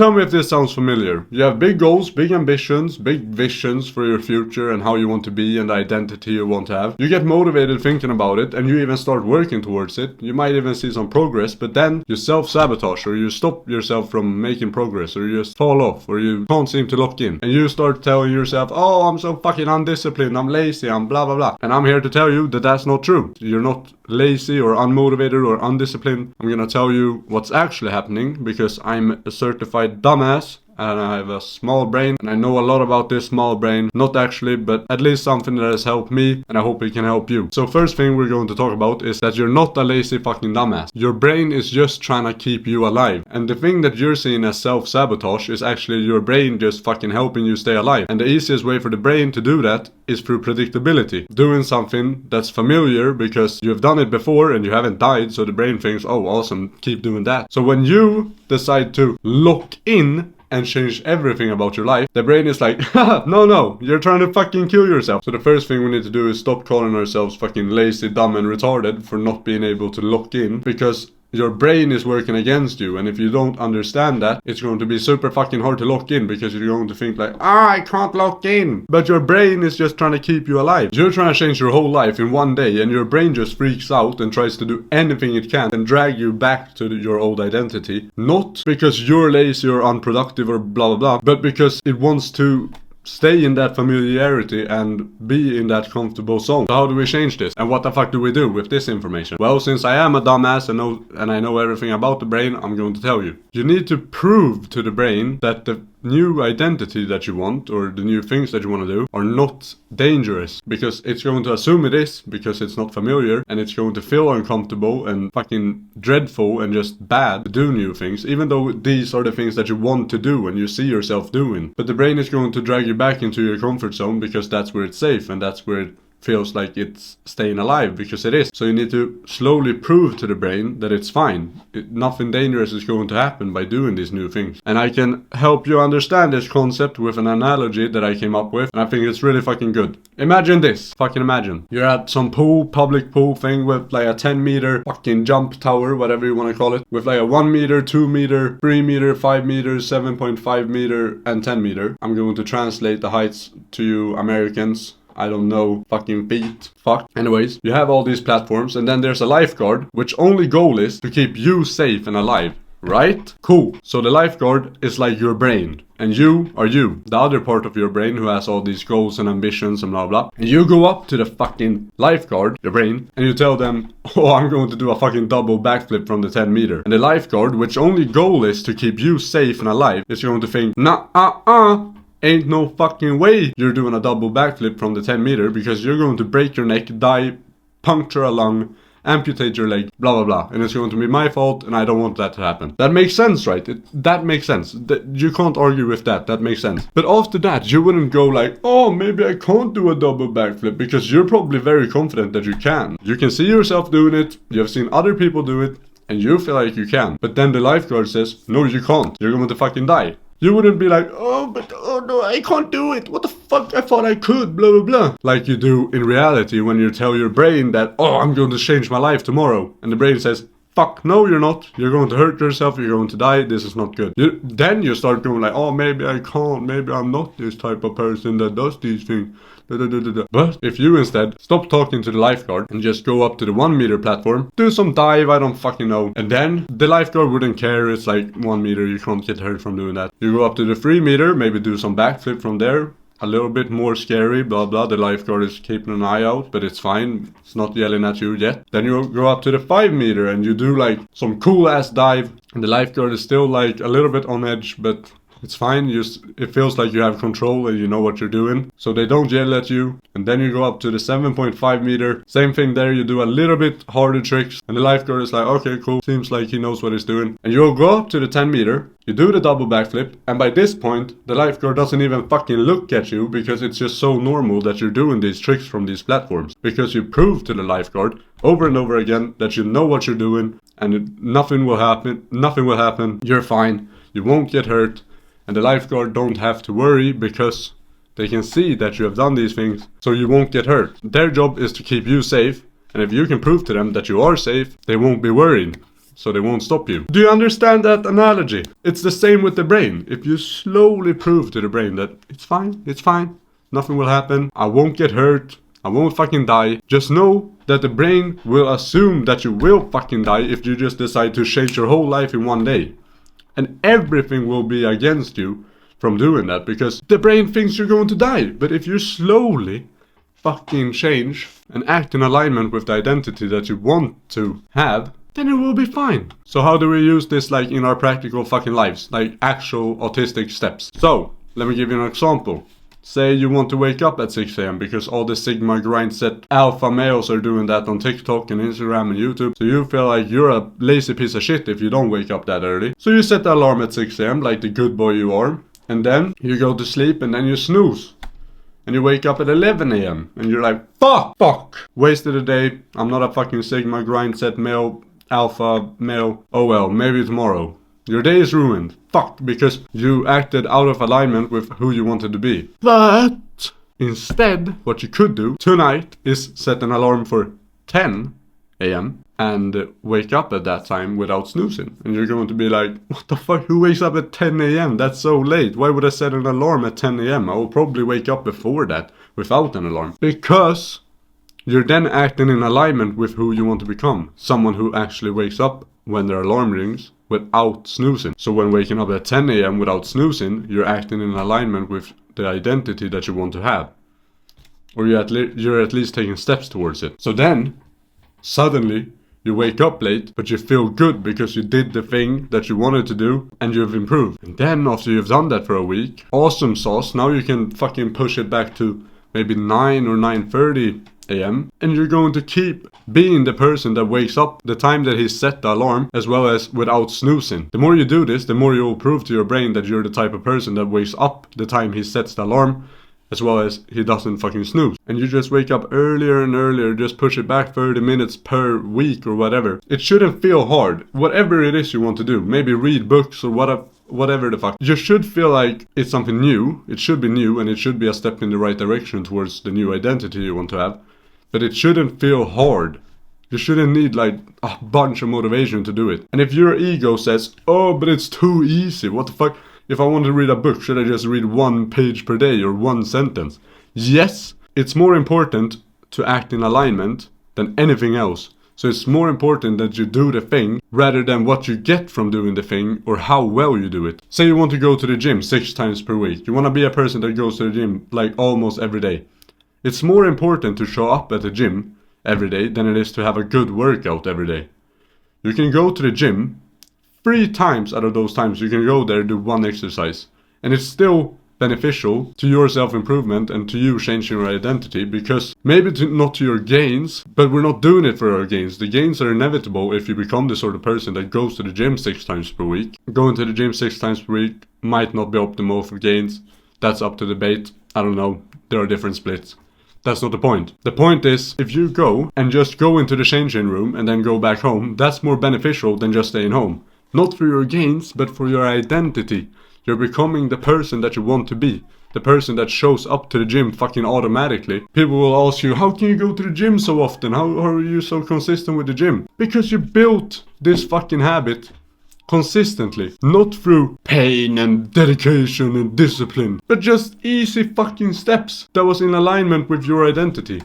Tell me if this sounds familiar. You have big goals, big ambitions, big visions for your future and how you want to be and the identity you want to have. You get motivated thinking about it and you even start working towards it. You might even see some progress, but then you self-sabotage or you stop yourself from making progress or you just fall off or you can't seem to lock in. And you start telling yourself, oh, I'm so fucking undisciplined, I'm lazy, I'm blah blah blah. And I'm here to tell you that that's not true. You're not lazy or unmotivated or undisciplined. I'm gonna tell you what's actually happening because I'm a certified dumbass and I have a small brain and I know a lot about this small brain. Not actually, but at least something that has helped me and I hope it can help you. So first thing we're going to talk about is that you're not a lazy fucking dumbass. Your brain is just trying to keep you alive. And the thing that you're seeing as self-sabotage is actually your brain just fucking helping you stay alive. And the easiest way for the brain to do that is through predictability. Doing something that's familiar because you've done it before and you haven't died, so the brain thinks, oh awesome, keep doing that. So when you decide to lock in and change everything about your life, the brain is like, haha, no, you're trying to fucking kill yourself. So the first thing we need to do is stop calling ourselves fucking lazy, dumb and retarded for not being able to lock in, because your brain is working against you, and if you don't understand that, it's going to be super fucking hard to lock in because you're going to think like, I can't lock in. But your brain is just trying to keep you alive. You're trying to change your whole life in one day and your brain just freaks out and tries to do anything it can and drag you back to your old identity. Not because you're lazy or unproductive or blah blah blah, but because it wants to stay in that familiarity and be in that comfortable zone. So how do we change this? And what the fuck do we do with this information? Well, since I am a dumbass and I know everything about the brain, I'm going to tell you. You need to prove to the brain that the new identity that you want or the new things that you want to do are not dangerous, because it's going to assume it is because it's not familiar, and it's going to feel uncomfortable and fucking dreadful and just bad to do new things, even though these are the things that you want to do and you see yourself doing. But the brain is going to drag you back into your comfort zone because that's where it's safe and that's where it feels like it's staying alive, because it is. So you need to slowly prove to the brain that it's fine. Nothing dangerous is going to happen by doing these new things. And I can help you understand this concept with an analogy that I came up with, and I think it's really fucking good. Imagine this. Fucking imagine. You're at some pool, public pool thing with like a 10 meter fucking jump tower, whatever you want to call it, with like a 1 meter, 2 meter, 3 meter, 5 meters, 7.5 meter, and 10 meter. I'm going to translate the heights to you Americans. I don't know fucking feet. Fuck. Anyways, you have all these platforms and then there's a lifeguard, which only goal is to keep you safe and alive. Right? Cool. So the lifeguard is like your brain. And you are you, the other part of your brain who has all these goals and ambitions and blah blah. And you go up to the fucking lifeguard, your brain, and you tell them, oh, I'm going to do a fucking double backflip from the 10 meter. And the lifeguard, which only goal is to keep you safe and alive, is going to think, ain't no fucking way you're doing a double backflip from the 10 meter because you're going to break your neck, die, puncture a lung, amputate your leg, blah blah blah, and it's going to be my fault and I don't want that to happen. That makes sense, right? That makes sense. You can't argue with that. That makes sense. But after that, you wouldn't go like, oh, maybe I can't do a double backflip, because you're probably very confident that you can. You can see yourself doing it, you have seen other people do it, and you feel like you can. But then the lifeguard says, no, you can't. You're going to fucking die. You wouldn't be like, oh no, I can't do it. What the fuck? I thought I could, blah, blah, blah. Like you do in reality when you tell your brain that, oh, I'm going to change my life tomorrow. And the brain says, fuck, no, you're not. You're going to hurt yourself. You're going to die. This is not good. Then you start going like, oh, maybe I can't. Maybe I'm not this type of person that does these things. But if you instead stop talking to the lifeguard and just go up to the 1 meter platform, do some dive, I don't fucking know, and then the lifeguard wouldn't care. It's like 1 meter, you can't get hurt from doing that. You go up to the 3 meter, maybe do some backflip from there. A little bit more scary, blah blah. The lifeguard is keeping an eye out, but it's fine. It's not yelling at you yet. Then you go up to the 5 meter and you do like some cool ass dive, and the lifeguard is still like a little bit on edge, but it's fine. It feels like you have control and you know what you're doing, so they don't yell at you. And then you go up to the 7.5 meter. Same thing there. You do a little bit harder tricks, and the lifeguard is like, okay, cool. Seems like he knows what he's doing. And you'll go up to the 10 meter. You do the double backflip, and by this point, the lifeguard doesn't even fucking look at you, because it's just so normal that you're doing these tricks from these platforms. Because you prove to the lifeguard over and over again that you know what you're doing, and nothing will happen. You're fine. You won't get hurt. And the lifeguard don't have to worry because they can see that you have done these things, so you won't get hurt. Their job is to keep you safe, and if you can prove to them that you are safe, they won't be worried. so they won't stop you. Do you understand that analogy? It's the same with the brain. If you slowly prove to the brain that it's fine, nothing will happen, I won't get hurt, I won't fucking die, just know that the brain will assume that you will fucking die if you just decide to change your whole life in one day. And everything will be against you from doing that, because the brain thinks you're going to die. But if you slowly fucking change and act in alignment with the identity that you want to have, then it will be fine. So how do we use this like in our practical fucking lives, like actual autistic steps? So let me give you an example. Say you want to wake up at 6 a.m. because all the Sigma grind set alpha males are doing that on TikTok and Instagram and YouTube. So you feel like you're a lazy piece of shit if you don't wake up that early. So you set the alarm at 6 a.m. like the good boy you are. And then you go to sleep and then you snooze. And you wake up at 11 a.m. and you're like, fuck. Wasted a day. I'm not a fucking Sigma grind set male, alpha male. Oh well, maybe tomorrow. Your day is ruined. Fuck, because you acted out of alignment with who you wanted to be. But instead, what you could do tonight is set an alarm for 10 a.m. and wake up at that time without snoozing. And you're going to be like, what the fuck? Who wakes up at 10 a.m.? That's so late. Why would I set an alarm at 10 a.m.? I will probably wake up before that without an alarm. Because you're then acting in alignment with who you want to become. Someone who actually wakes up when their alarm rings without snoozing. So when waking up at 10 a.m. without snoozing, you're acting in alignment with the identity that you want to have. Or you're at least taking steps towards it. So then, suddenly, you wake up late, but you feel good because you did the thing that you wanted to do and you've improved. And then after you've done that for a week, awesome sauce, now you can fucking push it back to maybe 9 or 9:30 a.m. and you're going to keep being the person that wakes up the time that he set the alarm, as well as without snoozing. The more you do this, the more you'll prove to your brain that you're the type of person that wakes up the time he sets the alarm, as well as he doesn't fucking snooze. And you just wake up earlier and earlier, just push it back 30 minutes per week or whatever. It shouldn't feel hard. Whatever it is you want to do, maybe read books or whatever the fuck. You should feel like it's something new. It should be new and it should be a step in the right direction towards the new identity you want to have. But it shouldn't feel hard. You shouldn't need like a bunch of motivation to do it. And if your ego says, oh, but it's too easy, what the fuck? If I want to read a book, should I just read 1 page per day or 1 sentence? Yes, it's more important to act in alignment than anything else. So it's more important that you do the thing rather than what you get from doing the thing or how well you do it. Say you want to go to the gym 6 times per week. You want to be a person that goes to the gym like almost every day. It's more important to show up at the gym every day than it is to have a good workout every day. You can go to the gym 3 times out of those times. You can go there, do 1 exercise, and it's still beneficial to your self-improvement and to you changing your identity, because maybe not to your gains, but we're not doing it for our gains. The gains are inevitable if you become the sort of person that goes to the gym 6 times per week. Going to the gym 6 times per week might not be optimal for gains. That's up to debate. I don't know. There are different splits. That's not the point. The point is, if you go and just go into the changing room and then go back home, that's more beneficial than just staying home. Not for your gains, but for your identity. You're becoming the person that you want to be. The person that shows up to the gym fucking automatically. People will ask you, how can you go to the gym so often? How are you so consistent with the gym? Because you built this fucking habit consistently. Not through pain and dedication and discipline, but just easy fucking steps that was in alignment with your identity.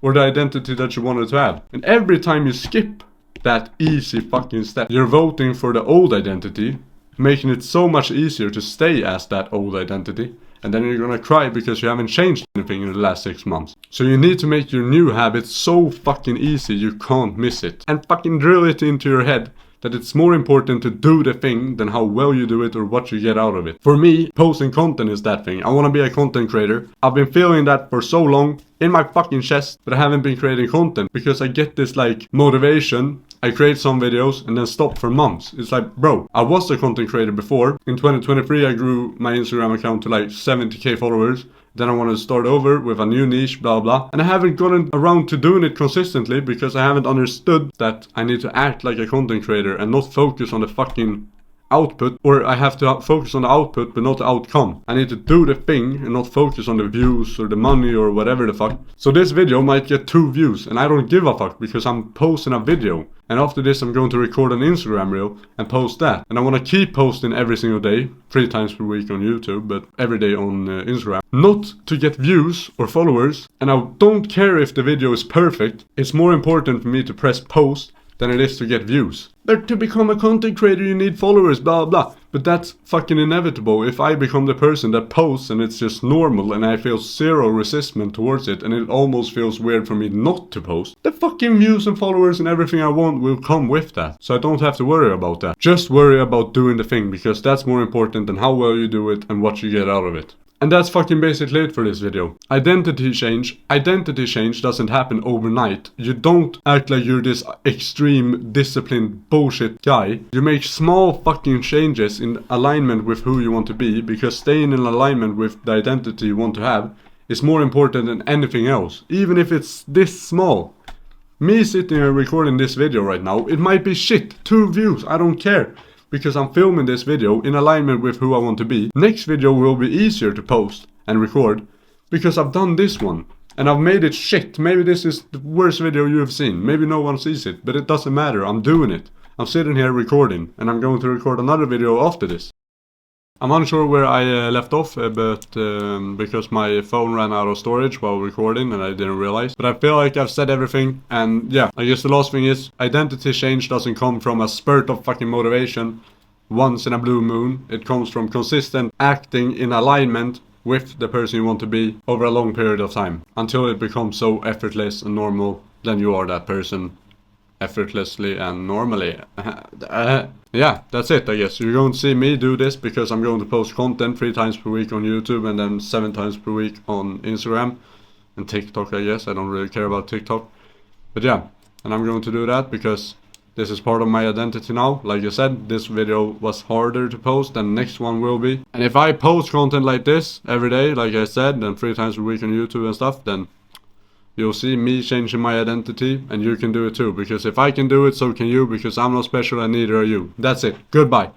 Or the identity that you wanted to have. And every time you skip that easy fucking step, you're voting for the old identity, making it so much easier to stay as that old identity. And then you're gonna cry because you haven't changed anything in the last 6 months. So you need to make your new habit so fucking easy you can't miss it. And fucking drill it into your head that it's more important to do the thing than how well you do it or what you get out of it. For me, posting content is that thing. I want to be a content creator. I've been feeling that for so long in my fucking chest, but I haven't been creating content because I get this like motivation. I create some videos and then stop for months. It's like, bro, I was a content creator before. In 2023, I grew my Instagram account to like 70k followers. Then I wanted to start over with a new niche, blah blah. And I haven't gotten around to doing it consistently because I haven't understood that I need to act like a content creator and not focus on the fucking output, or I have to focus on the output but not the outcome. I need to do the thing and not focus on the views or the money or whatever the fuck. So this video might get 2 views and I don't give a fuck because I'm posting a video. And after this I'm going to record an Instagram reel and post that. And I want to keep posting every single day, 3 times per week on YouTube, but every day on Instagram. Not to get views or followers, and I don't care if the video is perfect. It's more important for me to press post than it is to get views. But to become a content creator you need followers, blah blah. But that's fucking inevitable if I become the person that posts and it's just normal and I feel zero resistance towards it and it almost feels weird for me not to post. The fucking views and followers and everything I want will come with that. So I don't have to worry about that. Just worry about doing the thing, because that's more important than how well you do it and what you get out of it. And that's fucking basically it for this video. Identity change doesn't happen overnight. You don't act like you're this extreme disciplined bullshit guy. You make small fucking changes in alignment with who you want to be, because staying in alignment with the identity you want to have is more important than anything else, even if it's this small. Me sitting here recording this video right now, it might be shit, 2 views, I don't care. Because I'm filming this video in alignment with who I want to be. Next video will be easier to post and record because I've done this one and I've made it shit. Maybe this is the worst video you have seen. Maybe no one sees it, but it doesn't matter. I'm doing it. I'm sitting here recording and I'm going to record another video after this. I'm unsure where I left off, but because my phone ran out of storage while recording and I didn't realize. But I feel like I've said everything, and yeah, I guess the last thing is, identity change doesn't come from a spurt of fucking motivation once in a blue moon. It comes from consistent acting in alignment with the person you want to be over a long period of time, until it becomes so effortless and normal, then you are that person effortlessly and normally. Yeah, that's it, I guess. You're going to see me do this because I'm going to post content 3 times per week on YouTube and then 7 times per week on Instagram and TikTok, I guess. I don't really care about TikTok. But yeah, and I'm going to do that because this is part of my identity now. Like I said, this video was harder to post than the next one will be. And if I post content like this every day, like I said, then 3 times per week on YouTube and stuff, then you'll see me changing my identity, and you can do it too. Because if I can do it, so can you, because I'm not special and neither are you. That's it. Goodbye.